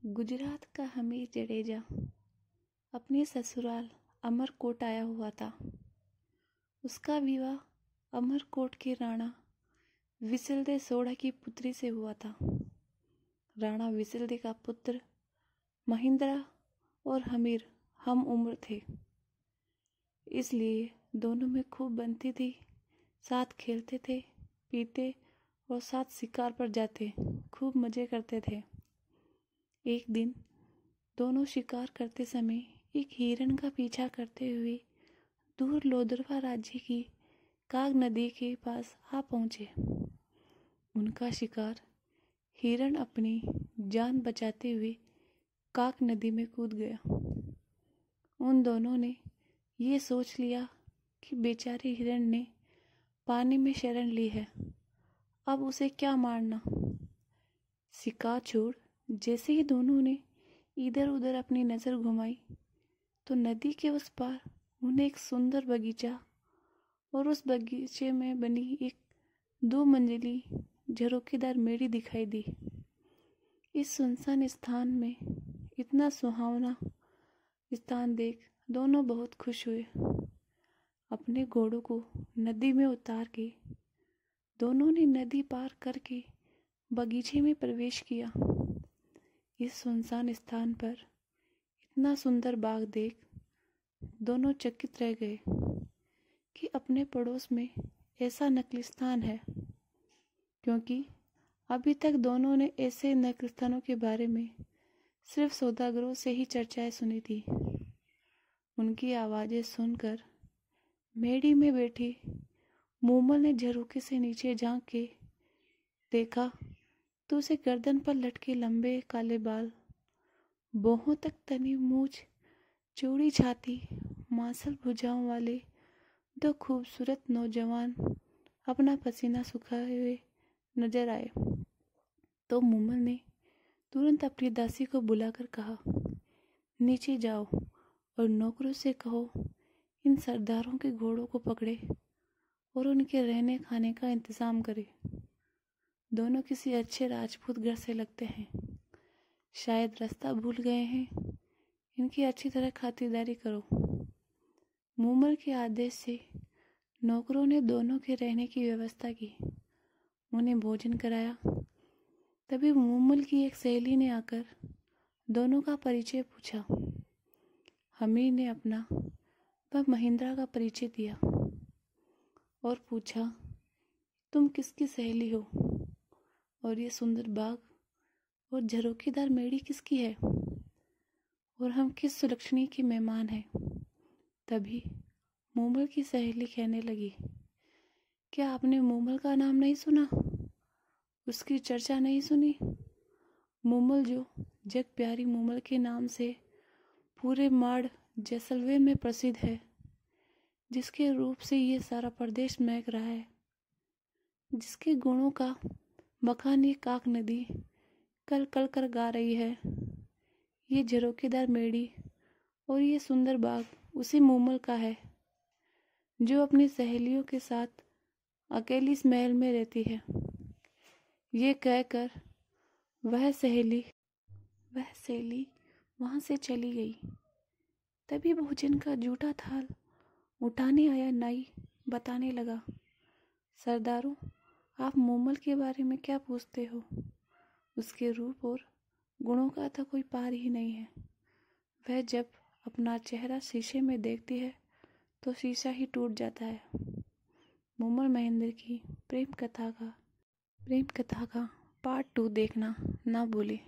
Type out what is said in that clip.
गुजरात का हमीर जडेजा अपने ससुराल अमरकोट आया हुआ था। उसका विवाह अमरकोट के राणा विसलदे सोढ़ा की पुत्री से हुआ था। राणा विसलदे का पुत्र महिंद्रा और हमीर हम उम्र थे, इसलिए दोनों में खूब बनती थी। साथ खेलते थे, पीते और साथ शिकार पर जाते, खूब मजे करते थे। एक दिन दोनों शिकार करते समय एक हिरण का पीछा करते हुए दूर लोदरवा राज्य की काग नदी के पास आ पहुंचे। उनका शिकार हिरण अपनी जान बचाते हुए काग नदी में कूद गया। उन दोनों ने ये सोच लिया कि बेचारे हिरण ने पानी में शरण ली है, अब उसे क्या मारना। शिकार छोड़ जैसे ही दोनों ने इधर उधर अपनी नज़र घुमाई तो नदी के उस पार उन्हें एक सुंदर बगीचा और उस बगीचे में बनी एक 2 मंजिली झरोखेदार मेड़ी दिखाई दी। इस सुनसान स्थान में इतना सुहावना स्थान देख दोनों बहुत खुश हुए। अपने घोड़ों को नदी में उतार के दोनों ने नदी पार करके बगीचे में प्रवेश किया। इस सुनसान स्थान पर इतना सुंदर बाग देख दोनों चकित रह गए कि अपने पड़ोस में ऐसा नकली स्थान है, क्योंकि अभी तक दोनों ने ऐसे नकली स्थानों के बारे में सिर्फ सौदागरों से ही चर्चाएं सुनी थी। उनकी आवाज़ें सुनकर मेड़ी में बैठी मूमल ने झरोखे से नीचे झांक के देखा तो उसे गर्दन पर लटके लंबे काले बाल, बाहों तक तनी मूछ, चौड़ी छाती, मांसल भुजाओं वाले 2 खूबसूरत नौजवान अपना पसीना सुखाए हुए नजर आए। तो मूमल ने तुरंत अपनी दासी को बुलाकर कहा, नीचे जाओ और नौकरों से कहो इन सरदारों के घोड़ों को पकड़े और उनके रहने खाने का इंतजाम करे। दोनों किसी अच्छे राजपूत घर से लगते हैं, शायद रास्ता भूल गए हैं, इनकी अच्छी तरह खातिरदारी करो। मूमल के आदेश से नौकरों ने दोनों के रहने की व्यवस्था की, उन्हें भोजन कराया। तभी मूमल की एक सहेली ने आकर दोनों का परिचय पूछा। हमीर ने अपना व महिंद्रा का परिचय दिया और पूछा, तुम किसकी सहेली हो और ये सुंदर बाग और झरोखेदार मेड़ी किसकी है और हम किस सुलक्षणी के मेहमान हैं। तभी मूमल की सहेली कहने लगी, क्या आपने मूमल का नाम नहीं सुना, उसकी चर्चा नहीं सुनी? मूमल जो जग प्यारी मूमल के नाम से पूरे माड़ जैसलमेर में प्रसिद्ध है, जिसके रूप से ये सारा प्रदेश महक रहा है, जिसके गुणों का बखान ये काग नदी कल कल कर गा रही है। ये झरोखेदार मेड़ी और ये सुंदर बाग उसी मूमल का है, जो अपनी सहेलियों के साथ अकेली इस महल में रहती है। ये कहकर वह सहेली वहां से चली गई। तभी भोजन का जूठा थाल उठाने आया नाई बताने लगा, सरदारों, आप मूमल के बारे में क्या पूछते हो? उसके रूप और गुणों का तो कोई पार ही नहीं है। वह जब अपना चेहरा शीशे में देखती है तो शीशा ही टूट जाता है। मूमल महेंद्र की प्रेम कथा का पार्ट 2 देखना ना भूलें।